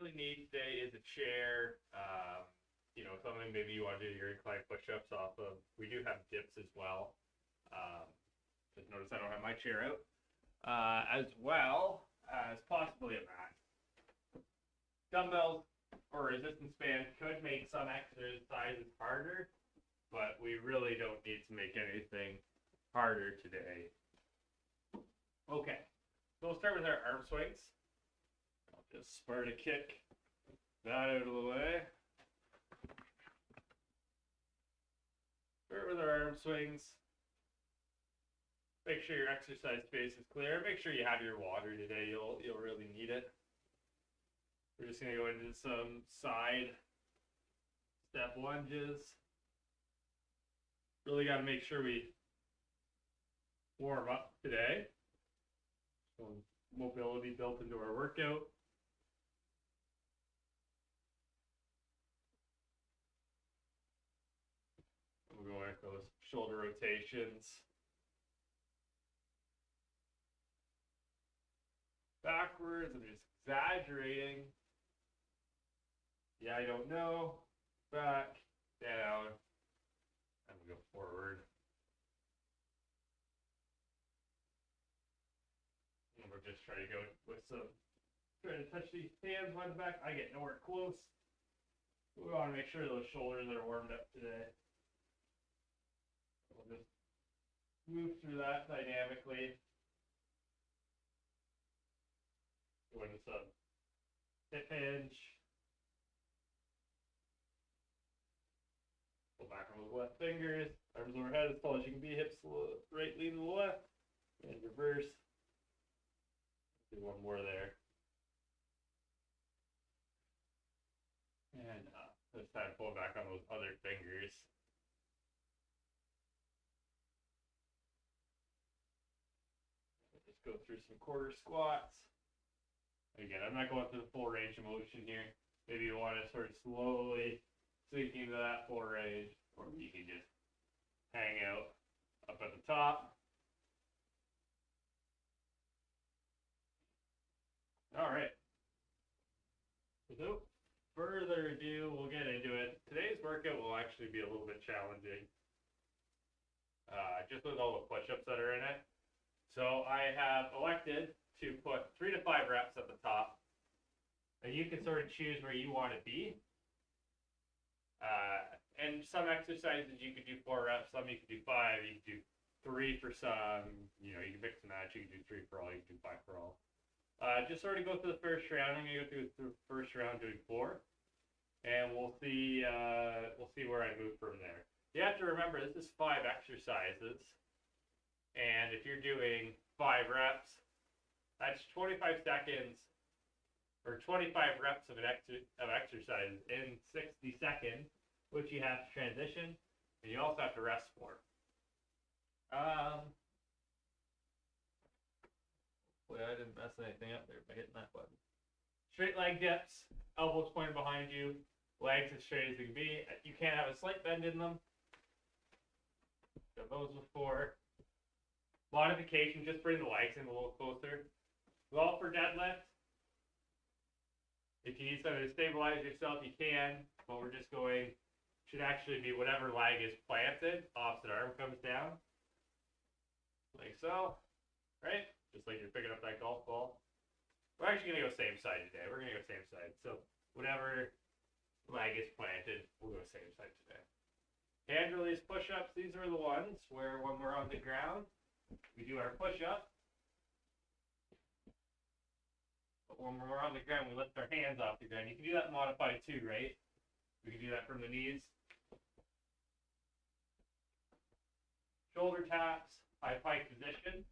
really need today is a chair. Something maybe you want to do your incline push-ups off of. We do have dips as well. Just notice I don't have my chair out. As well as possibly a mat. Dumbbells or resistance bands could make some exercises harder, but we really don't need to make anything harder today. Okay, so we'll start with our arm swings. I'll just Sparta kick that out of the way. Start with our arm swings. Make sure your exercise space is clear. Make sure you have your water today. You'll really need it. We're just gonna go into some side step lunges. Really got to make sure we warm up today. So mobility built into our workout. We're going with those shoulder rotations. Backwards, I'm just exaggerating. Yeah, I don't know. Back, down, and we go forward. And we're just trying to go with trying to touch these hands on the back. I get nowhere close. We want to make sure those shoulders are warmed up today. We'll just move through that dynamically. Go into some hip hinge. Pull back on those left fingers. Arms overhead as tall as you can be. Hips right, lean to the left. And reverse. Do one more there. And this time pull back on those other fingers. Just go through some quarter squats. Again, I'm not going through the full range of motion here. Maybe you want to sort of slowly sink into that full range, or you can just hang out up at the top. All right. Without further ado, we'll get into it. Today's workout will actually be a little bit challenging, just with all the push-ups that are in it. So I have elected to put 3 to 5 reps at the top, and you can sort of choose where you want to be. And some exercises you could do 4 reps, some you could do 5, you could do 3 for some. You can mix and match. You can do 3 for all, you can do 5 for all. Just sort of go through the first round. I'm gonna go through the first round doing 4, and we'll see where I move from there. You have to remember this is 5 exercises, and if you're doing 5 reps. That's 25 seconds or 25 reps of exercise in 60 seconds, which you have to transition, and you also have to rest for. Hopefully I didn't mess anything up there by hitting that button. Straight leg dips, elbows pointed behind you, legs as straight as they can be. You can have a slight bend in them. So those before. Modification, just bring the legs in a little closer. Well, for deadlift, if you need something to stabilize yourself, you can, but we're just going, should actually be whatever leg is planted, opposite arm comes down, like so, right? Just like you're picking up that golf ball. We're actually going to go same side today. We're going to go same side. So whatever leg is planted, we'll go same side today. Hand release push-ups, these are the ones where when we're on the ground, we do our push-up. But when we're on the ground, we lift our hands off the ground. You can do that modified too, right? We can do that from the knees. Shoulder taps, high pike position.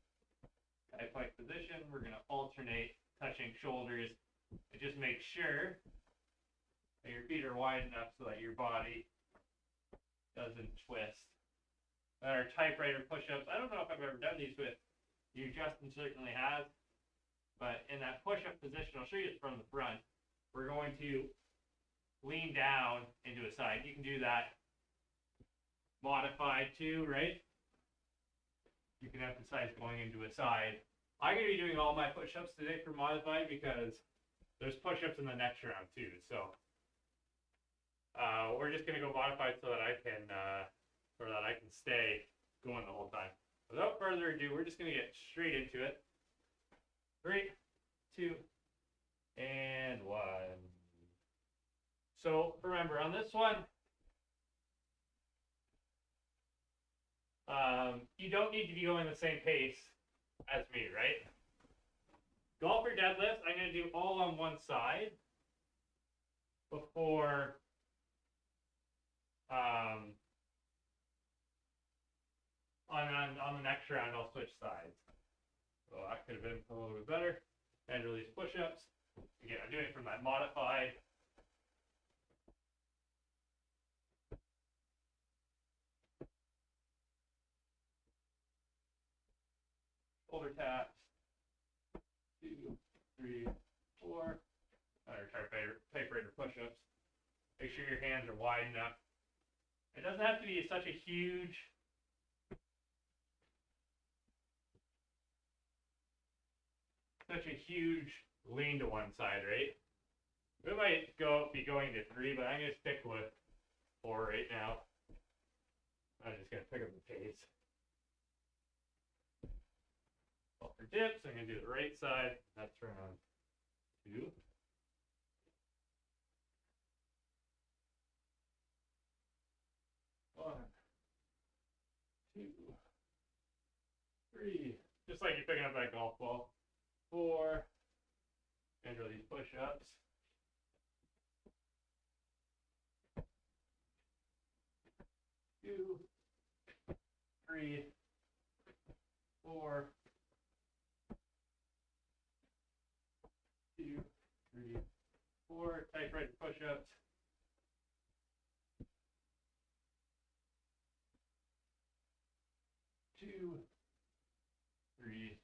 High pike position, we're going to alternate touching shoulders. And just make sure that your feet are wide enough so that your body doesn't twist. And our typewriter push-ups, I don't know if I've ever done these with you. Justin certainly has. But in that push-up position, I'll show you it from the front. We're going to lean down into a side. You can do that modified too, right? You can emphasize going into a side. I'm going to be doing all my push-ups today for modified because there's push-ups in the next round too. So we're just gonna go modified so that I can stay going the whole time. Without further ado, we're just gonna get straight into it. 3, 2, and 1. So remember on this one, you don't need to be going the same pace as me, right? Golfer deadlifts, I'm going to do all on one side before on the next round I'll switch sides. So that could have been a little bit better. And release push-ups. Again, I'm doing it from that modified. Shoulder taps. 2, 3, 4. Typewriter push-ups. Make sure your hands are wide enough. It doesn't have to be such a huge lean to one side, right? We might be going to 3, but I'm going to stick with 4 right now. I'm just going to pick up the pace. Well, for dips, I'm going to do the right side. That's round 2. One, 2, 3. Just like you're picking up that golf ball. 4. And release push-ups. 2, 3, 4. 2, 3, 4. Typewriter push-ups. 2, 3,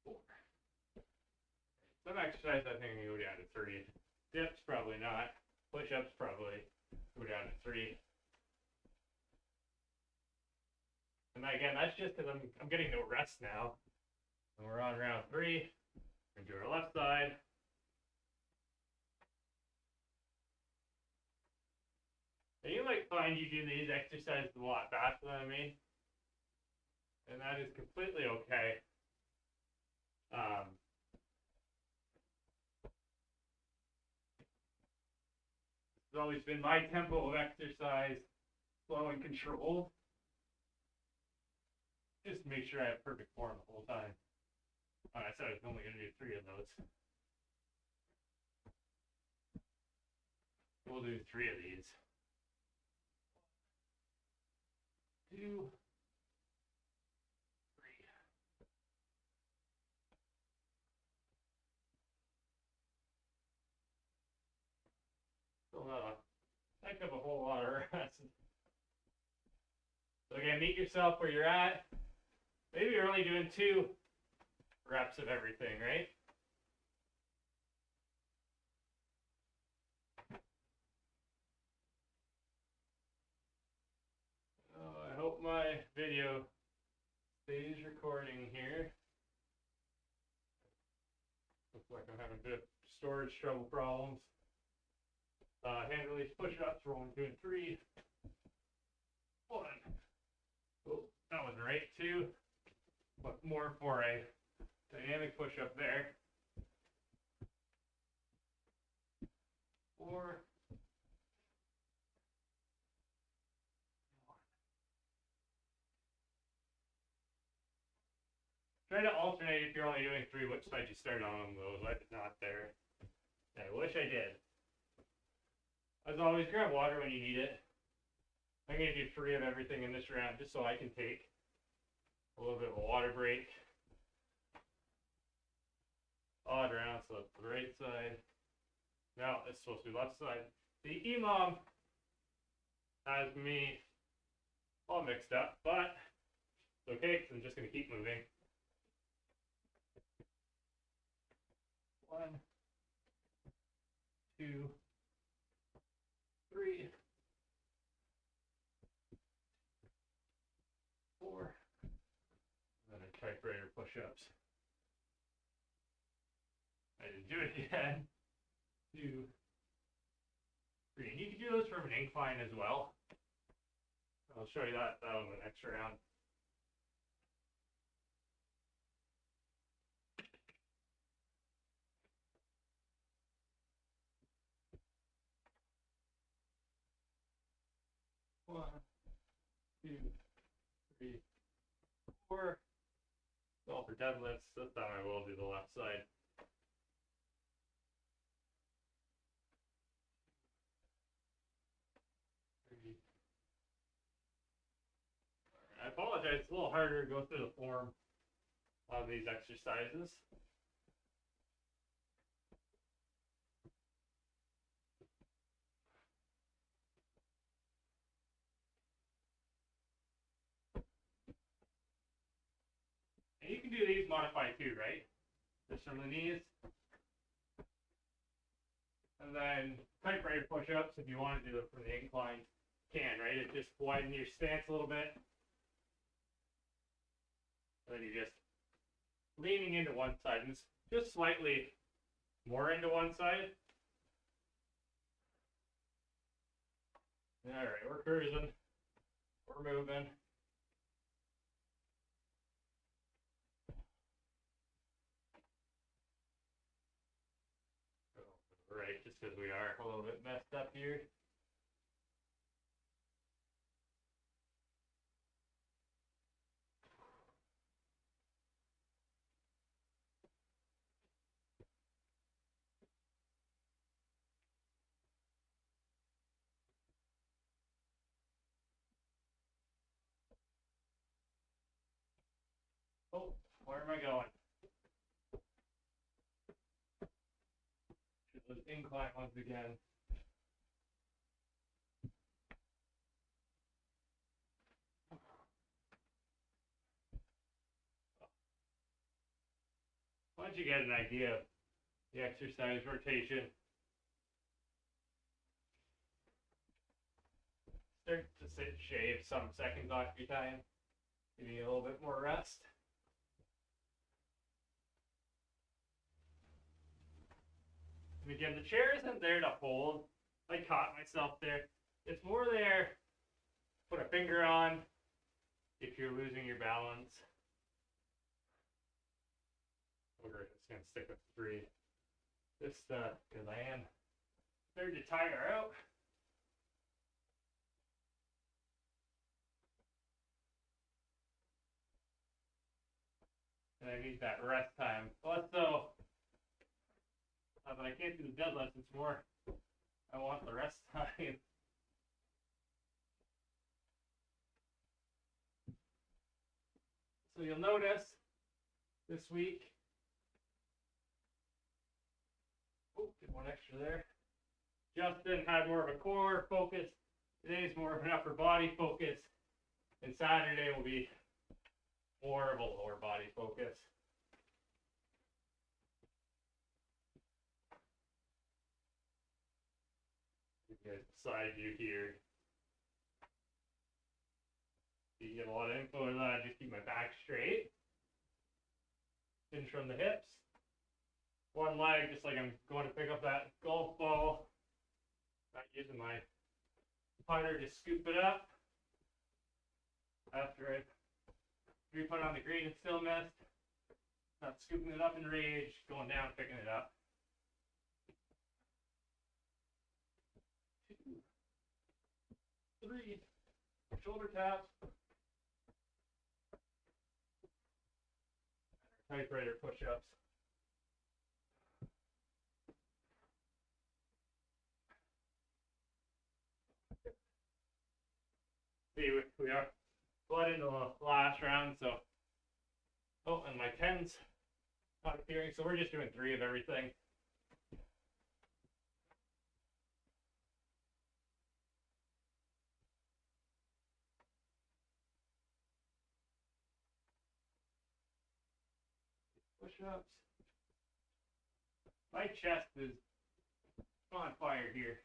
4. Some exercise I think I'm going to go down to 3. Dips probably not. Push-ups probably go down to 3. And again, that's just because I'm getting no rest now. And we're on round 3. We're going to do our left side. And you might find you do these exercises a lot faster than me. And that is completely okay. It's always been my tempo of exercise, slow and controlled. Just to make sure I have perfect form the whole time. I said I was only going to do 3 of those. We'll do 3 of these. 2, 3. Still not a heck of a whole lot of rest. So again, meet yourself where you're at. Maybe you're only doing 2 reps of everything, right? I hope my video stays recording here. Looks like I'm having a bit of storage trouble problems. Hand release push-ups, rolling 2 and 3. 1. Oh, that wasn't right. 2. But more for a dynamic push-up there. 4. Try to alternate if you're only doing 3, which side you start on those. I did not there. I wish I did. As always, grab water when you need it. I'm going to do 3 of everything in this round just so I can take a little bit of a water break. Odd round, so it's the right side. No, it's supposed to be left side. The EMOM has me all mixed up, but it's okay because I'm just going to keep moving. 1, 2, 3, 4, and then a typewriter push-ups. I didn't do it again. 2, 3. And you can do those from an incline as well. I'll show you that on the next round. One, 2, 3, 4. It's all for deadlifts. This time I will do the left side. I apologize, it's a little harder to go through the form on these exercises. And you can do these modified too, right? Just from the knees. And then typewriter push-ups, if you want to do it from the incline, can, right? It just widens your stance a little bit. And then you're just leaning into one side, and it's just slightly more into one side. All right, we're cruising, we're moving. Right, just because we are a little bit messed up here. Oh, where am I going? Those incline once again. Once you get an idea of the exercise rotation, start to sit, shave some seconds off your time, give you a little bit more rest. And again, the chair isn't there to hold. I caught myself there. It's more there to put a finger on if you're losing your balance. We're just going to stick with 3. Just because I am starting to tire out. And I need that rest time. Plus, though, but I can't do the deadlifts, it's more I want the rest time. So you'll notice this week, oh, get one extra there. Justin had more of a core focus. Today's more of an upper body focus. And Saturday will be more of a lower body focus. Side view here. You get a lot of info in that. Just keep my back straight. Hinge from the hips. One leg, just like I'm going to pick up that golf ball. Not using my putter to scoop it up. After I re-put on the green and still missed. Not scooping it up in rage, going down, picking it up. 2, 3, shoulder taps. Typewriter push-ups. See, we are blood into the last round, so. Oh, and my 10's not appearing, so we're just doing 3 of everything. Push-ups. My chest is on fire here.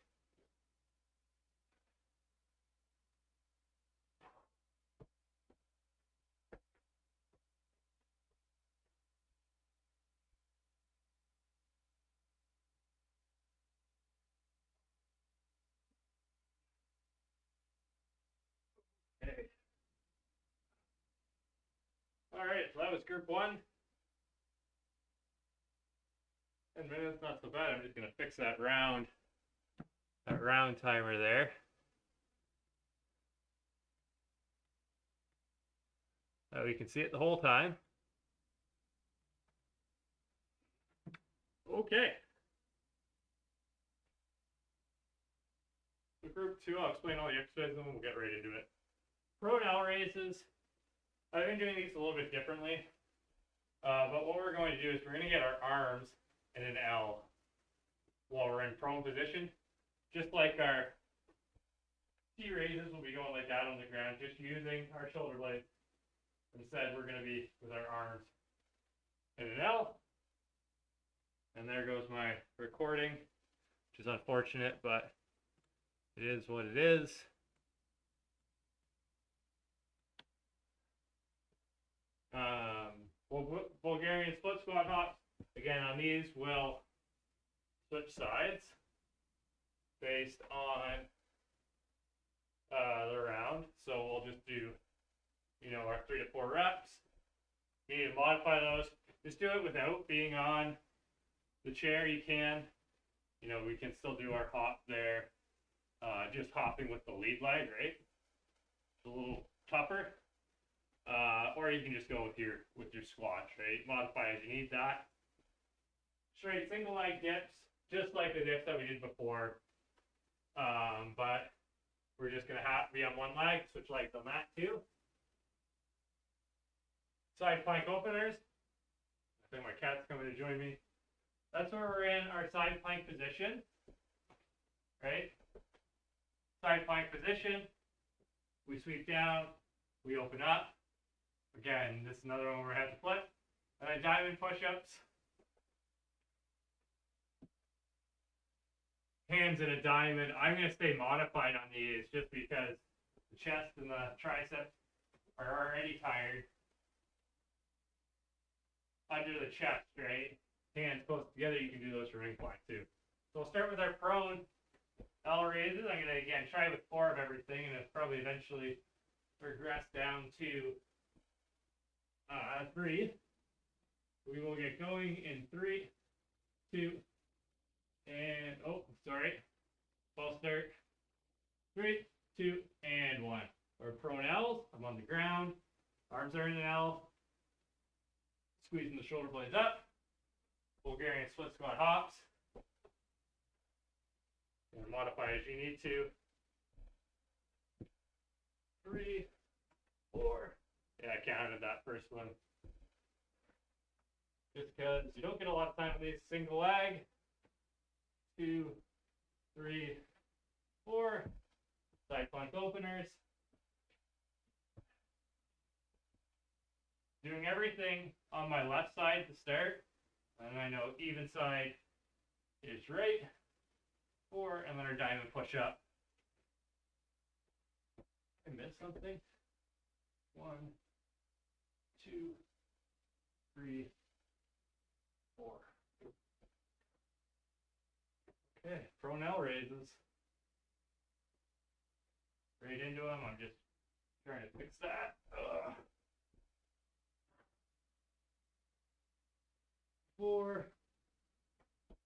Alright, so that was group 1. 10 minutes, not so bad. I'm just gonna fix that round timer there. We can see it the whole time. Okay. So group 2, I'll explain all the exercises and we'll get right into it. Pro and L raises. I've been doing these a little bit differently. But what we're going to do is we're going to get our arms in an L while we're in prone position. Just like our T raises, we'll be going like that on the ground, just using our shoulder blades. Instead, we're going to be with our arms in an L. And there goes my recording, which is unfortunate, but it is what it is. Bulgarian split squat hops. Again, on these, we'll switch sides based on the round. So we'll just do, our 3 to 4 reps. You need to modify those. Just do it without being on the chair. You can. We can still do our hop there. Just hopping with the lead leg, right? It's a little tougher. Or you can just go with your squats, right? Modify as you need that. Straight single leg dips, just like the dips that we did before. But we're just gonna have to be on one leg, switch legs on that too. Side plank openers. I think my cat's coming to join me. That's where we're in our side plank position, right? Side plank position. We sweep down, we open up. Again, this is another one where I have to flip. And then diamond push-ups. Hands in a diamond. I'm going to stay modified on these just because the chest and the triceps are already tired. Under the chest, right? Hands close together, you can do those for incline too. So we'll start with our prone L raises. I'm going to, again, try with 4 of everything, and it's probably eventually progress down to 3. We will get going in 3, 2, and false start. 3, 2, and 1. Or prone L's. I'm on the ground. Arms are in an L. Squeezing the shoulder blades up. Bulgarian split squat hops. And modify as you need to. 3, 4. Yeah, I counted that first one. Just because you don't get a lot of time with these. Single leg. 2, 3, 4. Side plank openers. Doing everything on my left side to start. And I know even side is right. 4, and then our diamond push up. I missed something. 1, 2, 3, 4. Okay, prone L raises. Right into them. I'm just trying to fix that. 4.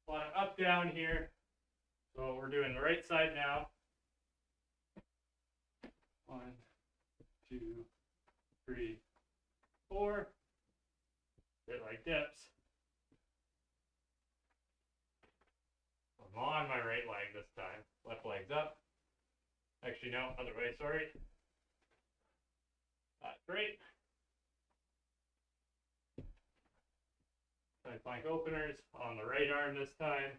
A lot of up down here. So we're doing the right side now. 1, 2, 3, 4. Bit like dips. I'm on my right leg this time. Left leg's up. Actually, no, other way, sorry. That's great. Side plank openers on the right arm this time.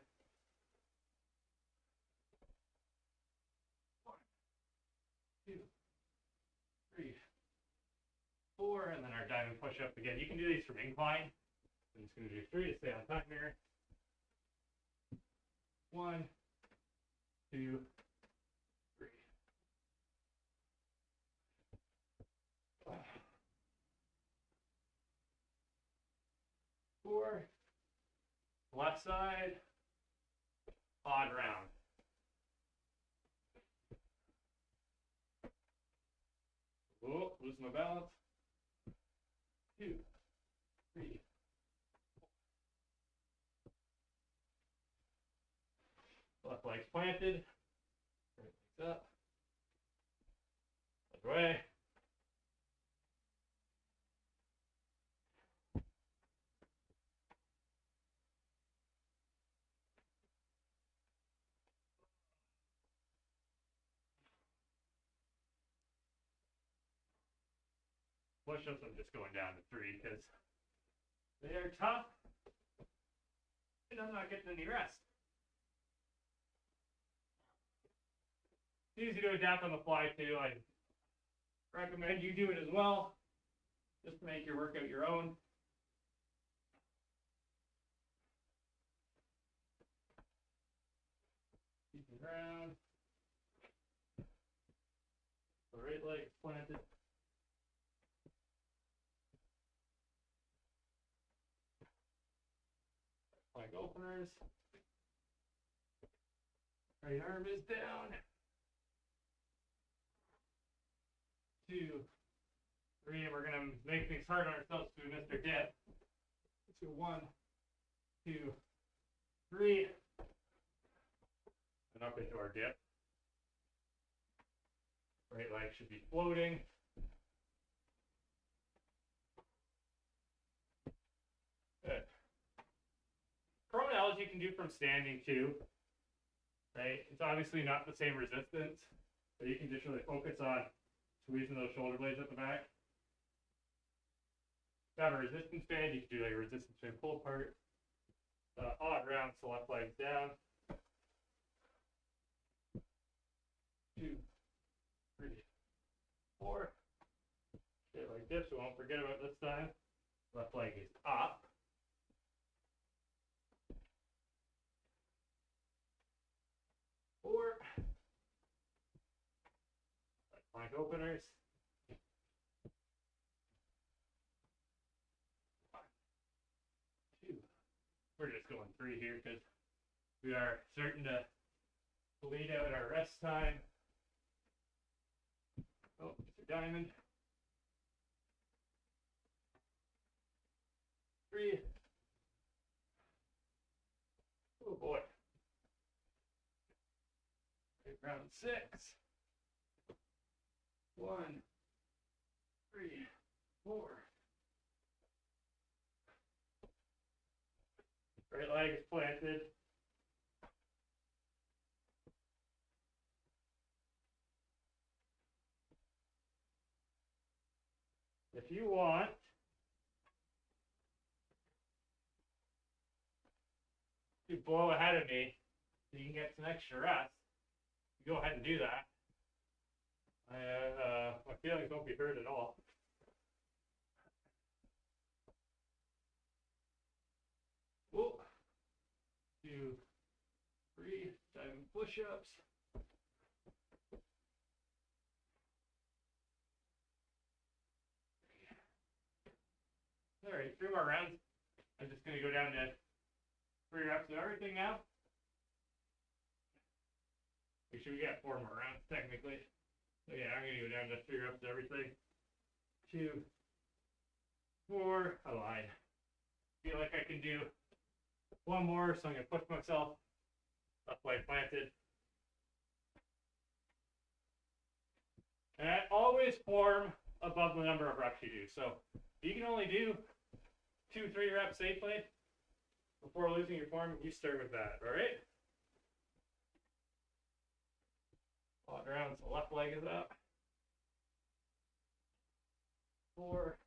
1, 2, 3, 4, and then our diamond push up again. You can do these from incline. I'm just going to do 3 to stay on time here. 1, 2, 3. 4. Left side. Odd round. Oh, lose my balance. 2, 3. Left leg's planted. Right leg's up. Other way. Push-ups, I'm just going down to 3 because they are tough and I'm not getting any rest. It's easy to adapt on the fly too. I recommend you do it as well, just to make your workout your own. Keep it around. The right leg is planted. Leg openers. Right arm is down. 2, 3, and we're gonna make things hard on ourselves to Mr. Dip. Let's go 1, 2, 3, and up into our dip. Right leg should be floating. Good. Pronels you can do from standing too, right? It's obviously not the same resistance, but you can just really focus on squeezing those shoulder blades at the back. If you have a resistance band, you can do like a resistance band pull apart. Odd round, so left leg's down. 2, 3, 4. Get like this, we won't forget about this time. Left leg is up. 4. Plank openers. 1, 2. We're just going 3 here because we are starting to bleed out our rest time. Oh, Mr. Diamond. 3. Oh boy. Right, round 6. 1, 3, 4. Right leg is planted. If you want to blow ahead of me so you can get some extra rest, go ahead and do that. My feelings won't be hurt at all. Whoa. 2, 3, diamond push-ups. All right, 3 more rounds. I'm just going to go down to 3 reps of everything now. Make sure we got 4 more rounds technically. So yeah, I'm going to go down to 3 reps of everything. 2, 4. I lied. Feel like I can do 1 more, so I'm going to push myself. Left leg planted. And I always form above the number of reps you do. So you can only do 2, 3 reps safely before losing your form. You start with that, all right? Odd round, so left leg is up. 4.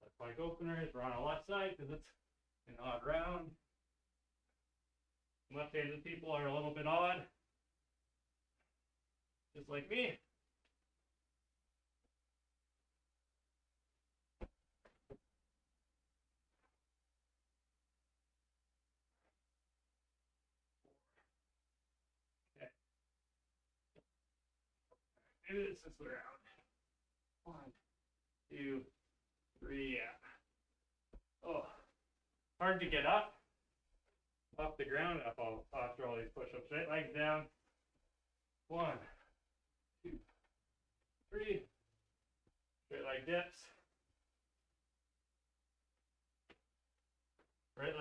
Left leg openers. We're on the left side because it's an odd round. Left-handed people are a little bit odd, just like me. Maybe this is the round. 1, 2, 3, yeah. Oh, hard to get up off the ground after all these push-ups. Right legs down. 1, 2, 3. Straight leg dips.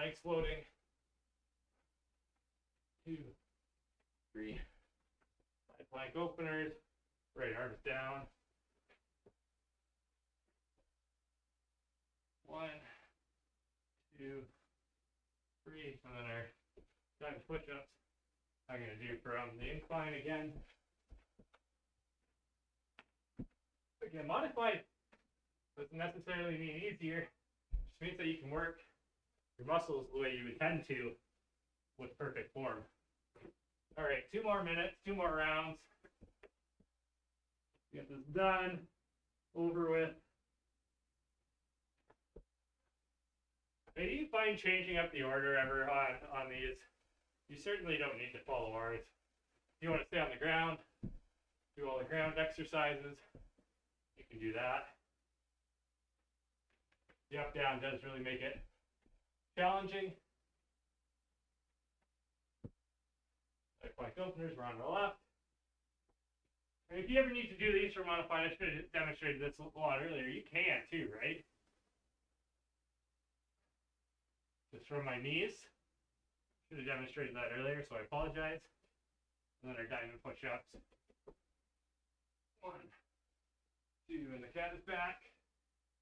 legs floating. 2, 3. Side plank openers. Right arm is down. 1, 2, 3. And then our diamond push-ups. I'm going to do from the incline again. Again, modified doesn't necessarily mean easier. It just means that you can work your muscles the way you intend to with perfect form. All right, 2 more minutes, 2 more rounds. Get this done, over with. Maybe you find changing up the order ever on these. You certainly don't need to follow ours. If you want to stay on the ground, do all the ground exercises, you can do that. The up-down does really make it challenging. Side plank openers, we're on the left. And if you ever need to do these for modified, I should have demonstrated this a lot earlier. You can too, right? Just from my knees. Should have demonstrated that earlier, so I apologize. And then our diamond push-ups. 1, 2, and the cat is back.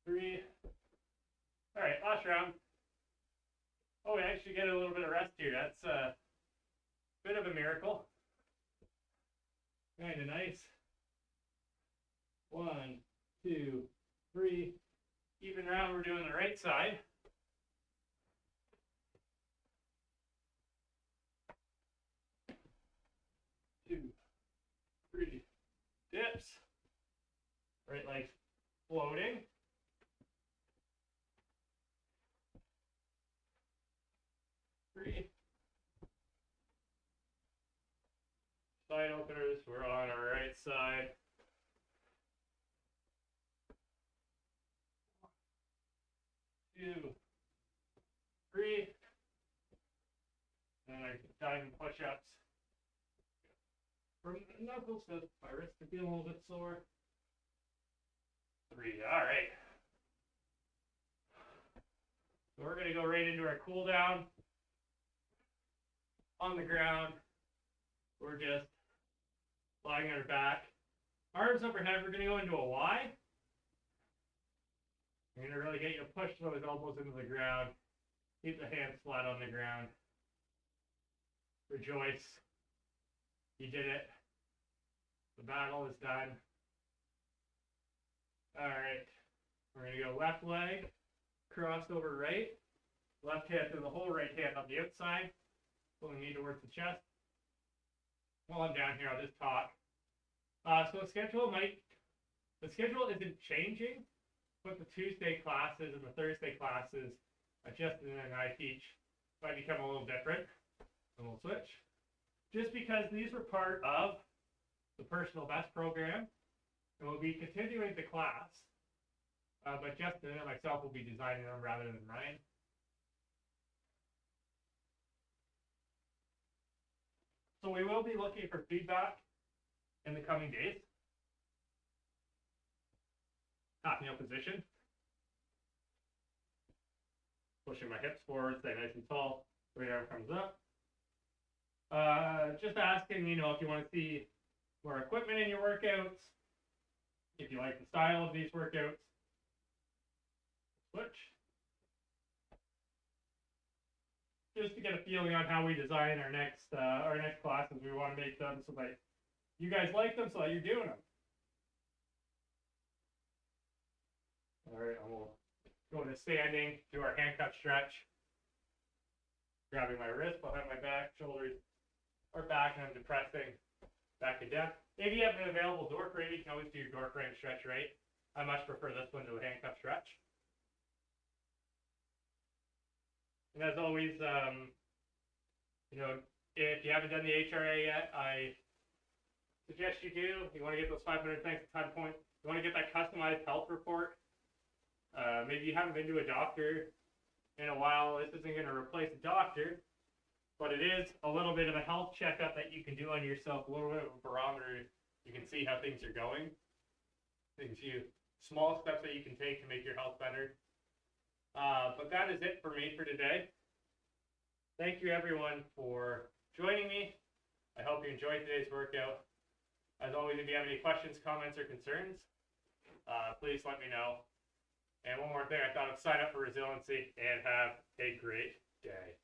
3. All right, last round. Oh, we actually get a little bit of rest here. That's a bit of a miracle. Kind of nice. 1, 2, 3. Even round, we're doing the right side. 2, 3. Dips. Right leg floating. 3. Side openers, we're on our right side. 1, 2, 3. And our diamond push-ups. From the knuckles, because my wrist could be a little bit sore. 3. All right. So we're going to go right into our cool down. On the ground, we're just lying on our back. Arms overhead, we're going to go into a Y. You're going to really get you to push those elbows into the ground. Keep the hands flat on the ground. Rejoice. You did it. The battle is done. All right. We're going to go left leg, crossed over right. Left hand through the whole right hand on the outside. Pulling knee towards the chest. While I'm down here, I'll just talk. So the schedule isn't changing, but the Tuesday classes and the Thursday classes, Justin and I teach, might become a little different. And we'll switch. Just because these were part of the personal best program, and we'll be continuing the class, but Justin and myself will be designing them rather than Ryan. So we will be looking for feedback in the coming days. Half kneel position. Pushing my hips forward, stay nice and tall. Right arm comes up. Just asking, if you want to see more equipment in your workouts, if you like the style of these workouts, switch. Just to get a feeling on how we design our next classes. We want to make them so that you guys like them, so that you're doing them. All right, and we'll go into standing, do our handcuff stretch. Grabbing my wrist behind my back, shoulders are back, and I'm depressing back and down. If you have an available door frame, you can always do your door frame stretch, right? I much prefer this one to a handcuff stretch. And as always, if you haven't done the HRA yet, I suggest you do. You want to get those 500 thanks to time points. You want to get that customized health report. Maybe you haven't been to a doctor in a while. This isn't going to replace a doctor, but it is a little bit of a health checkup that you can do on yourself, a little bit of a barometer. You can see how things are going. Small steps that you can take to make your health better. But that is it for me for today. thank you everyone for joining me. I hope you enjoyed today's workout. As always, if you have any questions, comments, or concerns, please let me know. And one more thing, I thought of sign up for resiliency and have a great day.